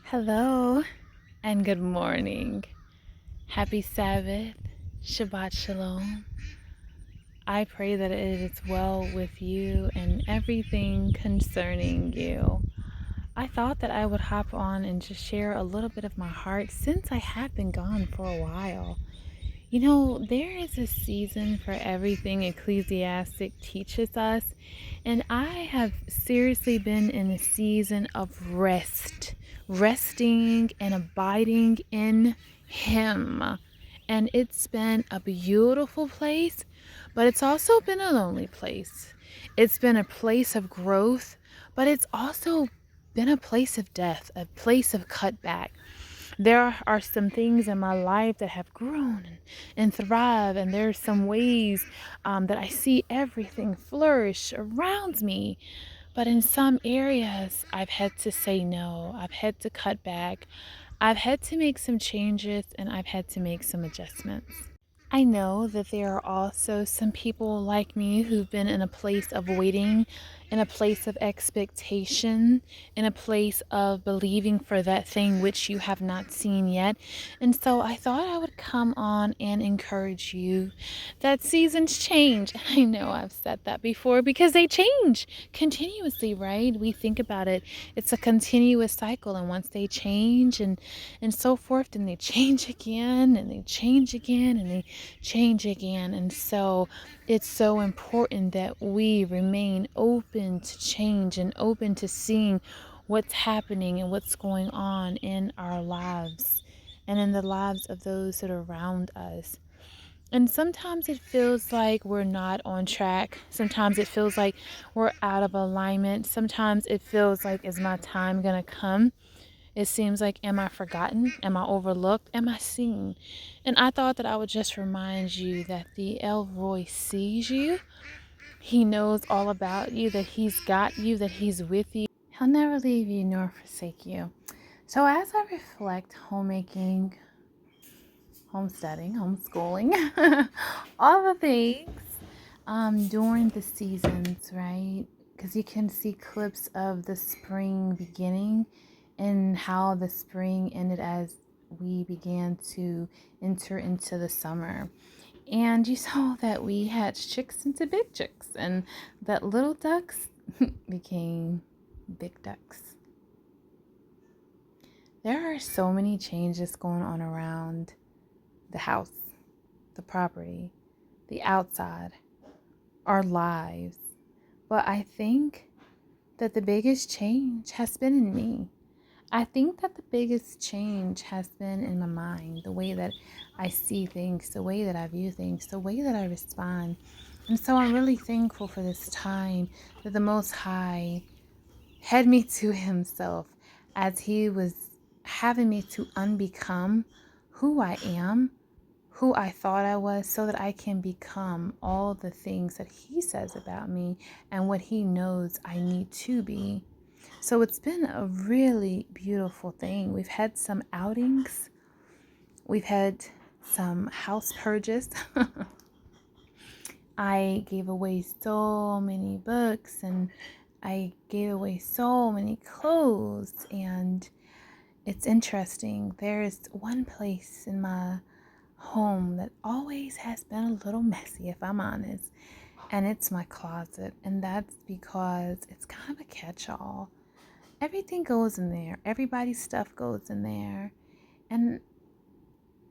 Hello and good morning. Happy Sabbath, Shabbat Shalom. I pray that it is well with you and everything concerning you. I thought that I would hop on and just share a little bit of my heart since I have been gone for a while. There is a season for everything Ecclesiastic teaches us, and I have seriously been in a season of resting and abiding in Him. And it's been a beautiful place, but it's also been a lonely place. It's been a place of growth, but it's also been a place of death, a place of cutback. There are some things in my life that have grown and thrive, and there's some ways that I see everything flourish around me. But in some areas, I've had to say no. I've had to cut back. I've had to make some changes, and I've had to make some adjustments. I know that there are also some people like me who've been in a place of waiting, in a place of expectation, in a place of believing for that thing which you have not seen yet. And so I thought I would come on and encourage you that seasons change. I know I've said that before because they change continuously, right? We think about it. It's a continuous cycle, and once they change and so forth, then they change again and they change again and they change again. And so it's so important that we remain open to change and open to seeing what's happening and what's going on in our lives and in the lives of those that are around us. And sometimes it feels like we're not on track. Sometimes it feels like we're out of alignment. Sometimes it feels like, is my time gonna come? It seems like, am I forgotten? Am I overlooked? Am I seen? And I thought that I would just remind you that the El Roy sees you. He knows all about you, that He's got you, that He's with you. He'll never leave you nor forsake you. So as I reflect homemaking, homesteading, homeschooling, all the things during the seasons, right? Because you can see clips of the spring beginning and how the spring ended as we began to enter into the summer. And you saw that we hatched chicks into big chicks, and that little ducks became big ducks. There are so many changes going on around the house, the property, the outside, our lives. But I think that the biggest change has been in me. I think that the biggest change has been in my mind, the way that I see things, the way that I view things, the way that I respond. And so I'm really thankful for this time that the Most High had me to Himself as He was having me to unbecome who I am, who I thought I was, so that I can become all the things that He says about me and what He knows I need to be. So it's been a really beautiful thing. We've had some outings. We've had some house purges. I gave away so many books and I gave away so many clothes. And it's interesting. There's one place in my home that always has been a little messy, if I'm honest. And it's my closet. And that's because it's kind of a catch-all. Everything goes in there. Everybody's stuff goes in there. And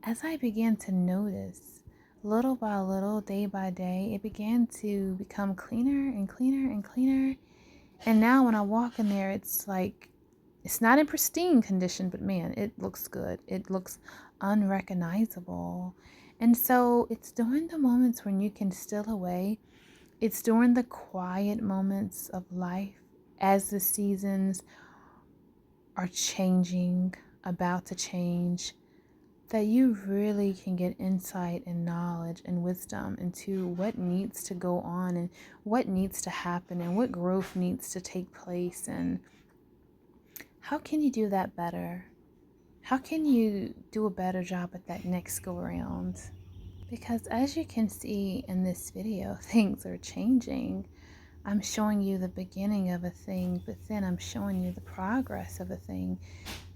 as I began to notice, little by little, day by day, it began to become cleaner and cleaner and cleaner. And now when I walk in there, it's like, it's not in pristine condition, but man, it looks good. It looks unrecognizable. And so it's during the moments when you can steal away. It's during the quiet moments of life as the seasons are changing, about to change, that you really can get insight and knowledge and wisdom into what needs to go on and what needs to happen and what growth needs to take place. And how can you do that better? How can you do a better job at that next go around? Because as you can see in this video, things are changing. I'm showing you the beginning of a thing, but then I'm showing you the progress of a thing.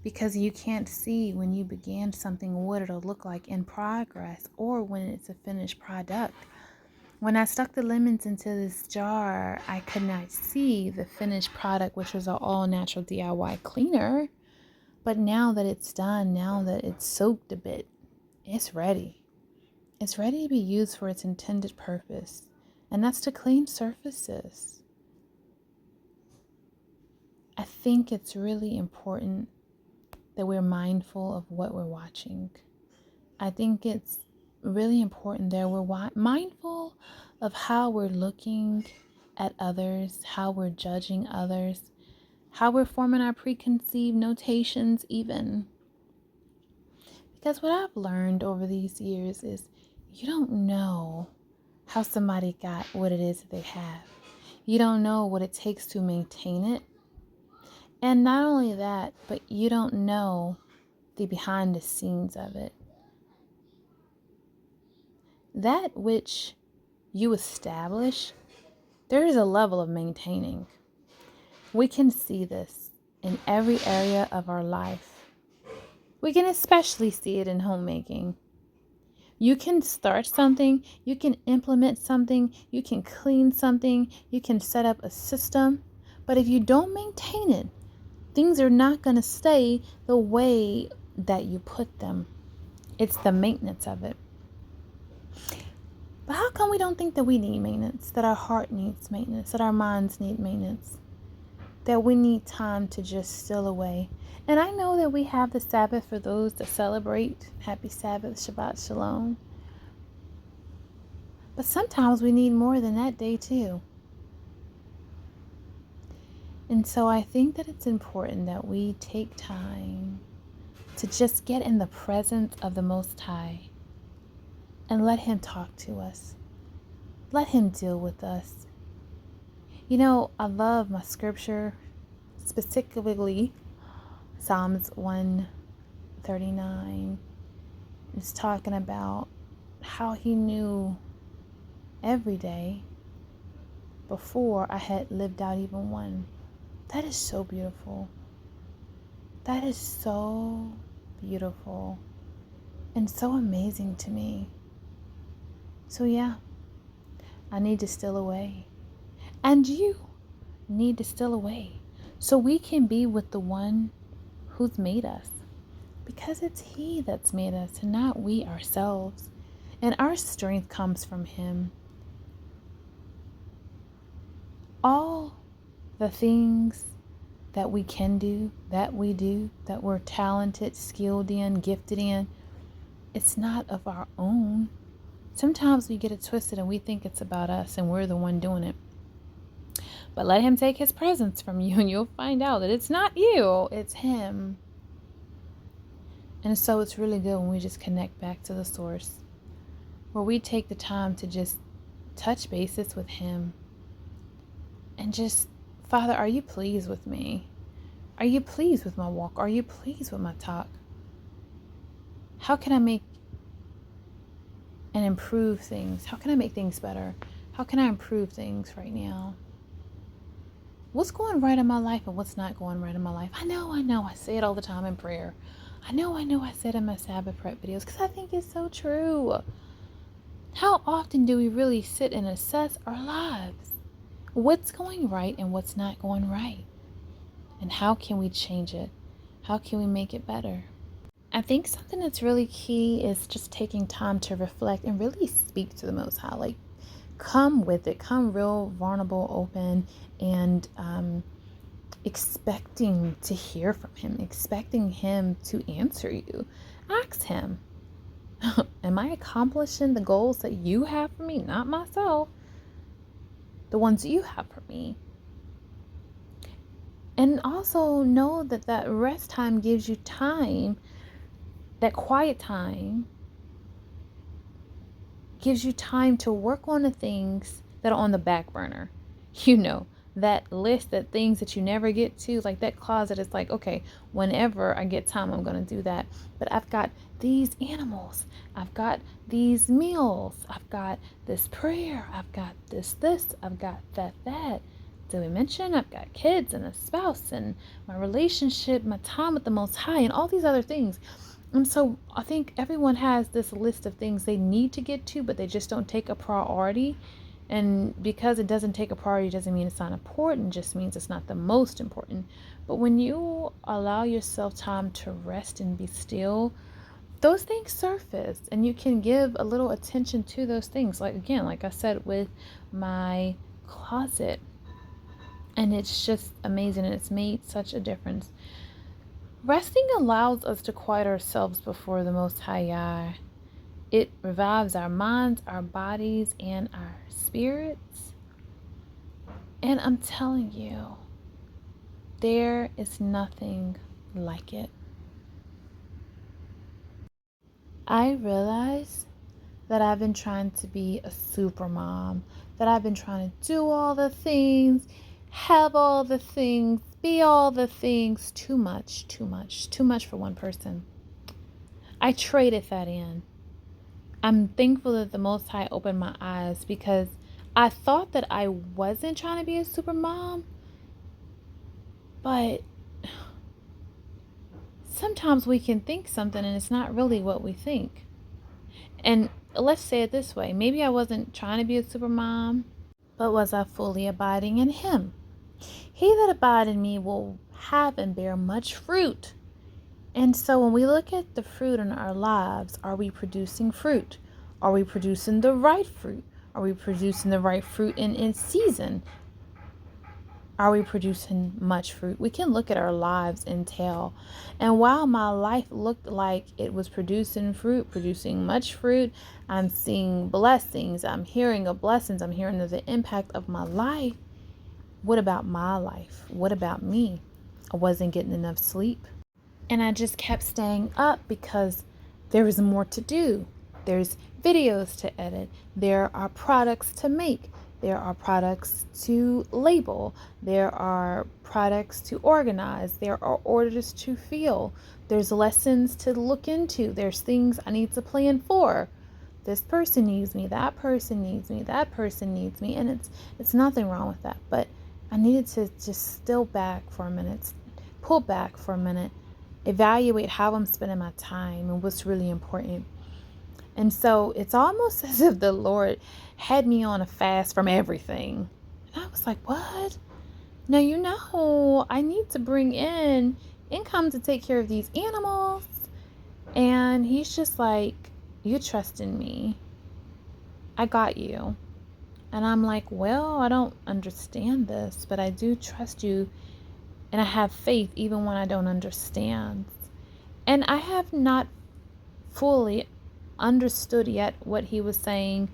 because you can't see when you began something what it'll look like in progress or when it's a finished product. When I stuck the lemons into this jar, I could not see the finished product, which was an all-natural DIY cleaner. But now that it's done, now that it's soaked a bit, it's ready. It's ready to be used for its intended purpose, and that's to clean surfaces. I think it's really important that we're mindful of what we're watching. I think it's really important that we're mindful of how we're looking at others, how we're judging others, how we're forming our preconceived notations even. Because what I've learned over these years is you don't know how somebody got what it is that they have. You don't know what it takes to maintain it. And not only that, but you don't know the behind the scenes of it. That which you establish, there is a level of maintaining. We can see this in every area of our life. We can especially see it in homemaking. You can start something, you can implement something, you can clean something, you can set up a system, but if you don't maintain it, things are not going to stay the way that you put them. It's the maintenance of it. But how come we don't think that we need maintenance, that our heart needs maintenance, that our minds need maintenance, that we need time to just still away? And I know that we have the Sabbath for those that celebrate. Happy Sabbath, Shabbat Shalom. But sometimes we need more than that day too. And so I think that it's important that we take time to just get in the presence of the Most High and let Him talk to us. Let Him deal with us. You know, I love my scripture, specifically Psalms 139. It's talking about how He knew every day before I had lived out even one. That is so beautiful. That is so beautiful and so amazing to me. So yeah, I need to still away. And you need to still away so we can be with the one who's made us. Because it's He that's made us and not we ourselves. And our strength comes from Him. All the things that we can do, that we do, that we're talented, skilled in, gifted in, it's not of our own. Sometimes we get it twisted and we think it's about us and we're the one doing it. But let Him take His presence from you and you'll find out that it's not you, it's Him. And so it's really good when we just connect back to the source, where we take the time to just touch bases with Him and just, Father, are you pleased with me? Are you pleased with my walk? Are you pleased with my talk? How can I make and improve things? How can I make things better? How can I improve things right now? What's going right in my life and what's not going right in my life? I know. I say it all the time in prayer. I know. I said in my Sabbath Prep videos because I think it's so true. How often do we really sit and assess our lives? What's going right and what's not going right? And how can we change it? How can we make it better? I think something that's really key is just taking time to reflect and really speak to the Most High. Like, come with it. Come real, vulnerable, open, and expecting to hear from Him. Expecting Him to answer you. Ask Him, am I accomplishing the goals that you have for me? Not myself. The ones you have for me. And also know that that rest time gives you time, that quiet time gives you time to work on the things that are on the back burner. You know, that list, that things that you never get to, like that closet is like, okay, whenever I get time, I'm going to do that. But I've got these animals. I've got these meals. I've got this prayer. I've got this, I've got that. did we mention I've got kids and a spouse and my relationship, my time with the Most High, and all these other things. And so I think everyone has this list of things they need to get to, but they just don't take a priority. And because it doesn't take a priority doesn't mean it's not important, it just means it's not the most important. But when you allow yourself time to rest and be still, those things surface and you can give a little attention to those things. Like, again, like I said, with my closet. And it's just amazing, and it's made such a difference. Resting allows us to quiet ourselves before the Most High Yah. It revives our minds, our bodies, and our spirits. And I'm telling you, there is nothing like it. I realize that I've been trying to be a super mom, that I've been trying to do all the things, have all the things, be all the things. Too much for one person. I traded that in. I'm thankful that the Most High opened my eyes, because I thought that I wasn't trying to be a super mom, but sometimes we can think something and it's not really what we think. And let's say it this way. Maybe I wasn't trying to be a super mom, but was I fully abiding in Him? He that abide in me will have and bear much fruit. And so when we look at the fruit in our lives, are we producing fruit? Are we producing the right fruit? Are we producing the right fruit in season? Are we producing much fruit? We can look at our lives and tell. And while my life looked like it was producing fruit, producing much fruit, I'm seeing blessings, I'm hearing of blessings, I'm hearing of the impact of my life. What about my life? What about me? I wasn't getting enough sleep. And I just kept staying up because there was more to do. There's videos to edit. There are products to make. There are products to label. There are products to organize. There are orders to fill. There's lessons to look into. There's things I need to plan for. This person needs me. That person needs me. That person needs me. And it's nothing wrong with that. But I needed to just still back for a minute, pull back for a minute, evaluate how I'm spending my time and what's really important. And so it's almost as if the Lord had me on a fast from everything. And I was like, what? Now, I need to bring in income to take care of these animals. And He's just like, you trust in me. I got you. And I'm like, well, I don't understand this, but I do trust you. And I have faith even when I don't understand. And I have not fully understood yet what He was saying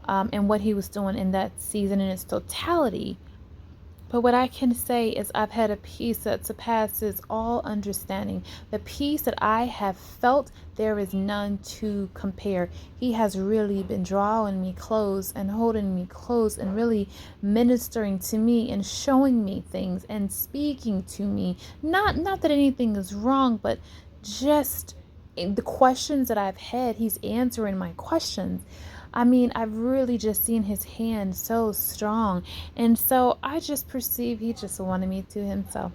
and what He was doing in that season in its totality. But what I can say is I've had a peace that surpasses all understanding. The peace that I have felt, there is none to compare. He has really been drawing me close and holding me close and really ministering to me and showing me things and speaking to me. Not that anything is wrong, but just the questions that I've had, He's answering my questions. I mean, I've really just seen His hand so strong. And so I just perceive He just wanted me to Himself.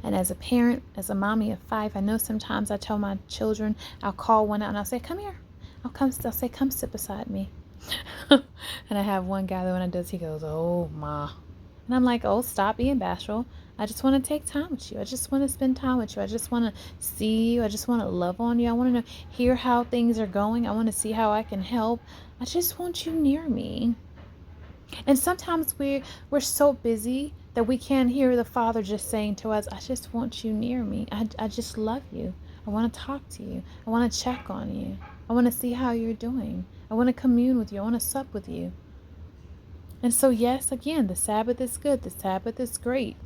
And as a parent, as a mommy of 5, I know sometimes I tell my children, I'll call one out and I'll say, come here. I'll say, come sit beside me. And I have one guy that when I does, he goes, oh, ma. And I'm like, oh, stop being bashful. I just want to take time with you. I just want to spend time with you. I just want to see you. I just want to love on you. I want to hear how things are going. I want to see how I can help. I just want you near me. And sometimes we're so busy that we can't hear the Father just saying to us, I just want you near me. I just love you. I want to talk to you. I want to check on you. I want to see how you're doing. I want to commune with you. I want to sup with you. And so, yes, again, the Sabbath is good. The Sabbath is great.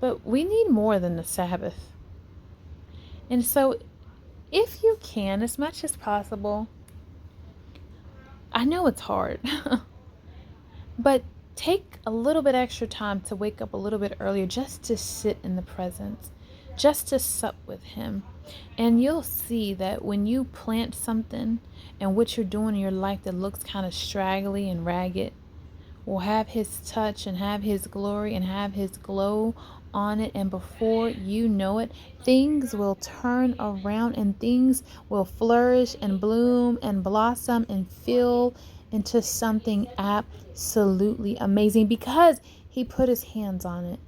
But we need more than the Sabbath. And so, if you can, as much as possible, I know it's hard, but take a little bit extra time to wake up a little bit earlier just to sit in the presence, just to sup with Him. And you'll see that when you plant something and what you're doing in your life that looks kind of straggly and ragged, will have his touch and have his glory and have his glow on it, and before you know it, things will turn around and things will flourish and bloom and blossom and fill into something absolutely amazing, because he put his hands on it,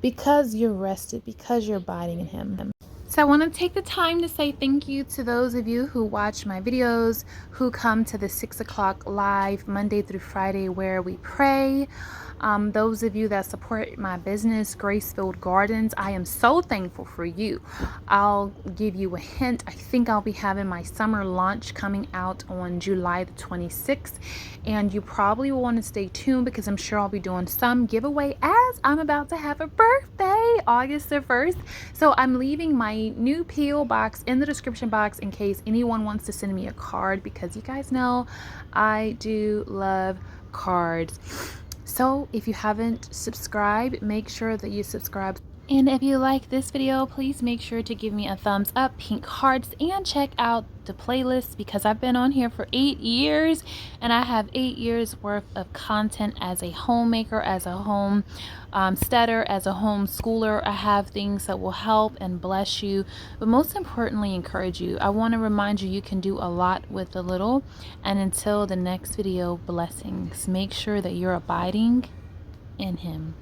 because you're rested, because you're abiding in him. So I want to take the time to say thank you to those of you who watch my videos, who come to the 6 o'clock live Monday through Friday where we pray. Those of you that support my business, Grace.Filled Gardens, I am so thankful for you. I'll give you a hint. I think I'll be having my summer launch coming out on July the 26th. And you probably will want to stay tuned, because I'm sure I'll be doing some giveaway, as I'm about to have a birthday, August the 1st. So I'm leaving my new P.O Box in the description box in case anyone wants to send me a card, because you guys know I do love cards. So if you haven't subscribed, make sure that you subscribe. And if you like this video, please make sure to give me a thumbs up, pink hearts, and check out the playlist, because I've been on here for 8 years and I have 8 years worth of content as a homemaker, as a home stutter, as a home schooler. I have things that will help and bless you, but most importantly, encourage you. I want to remind you, you can do a lot with a little. And until the next video, blessings. Make sure that you're abiding in him.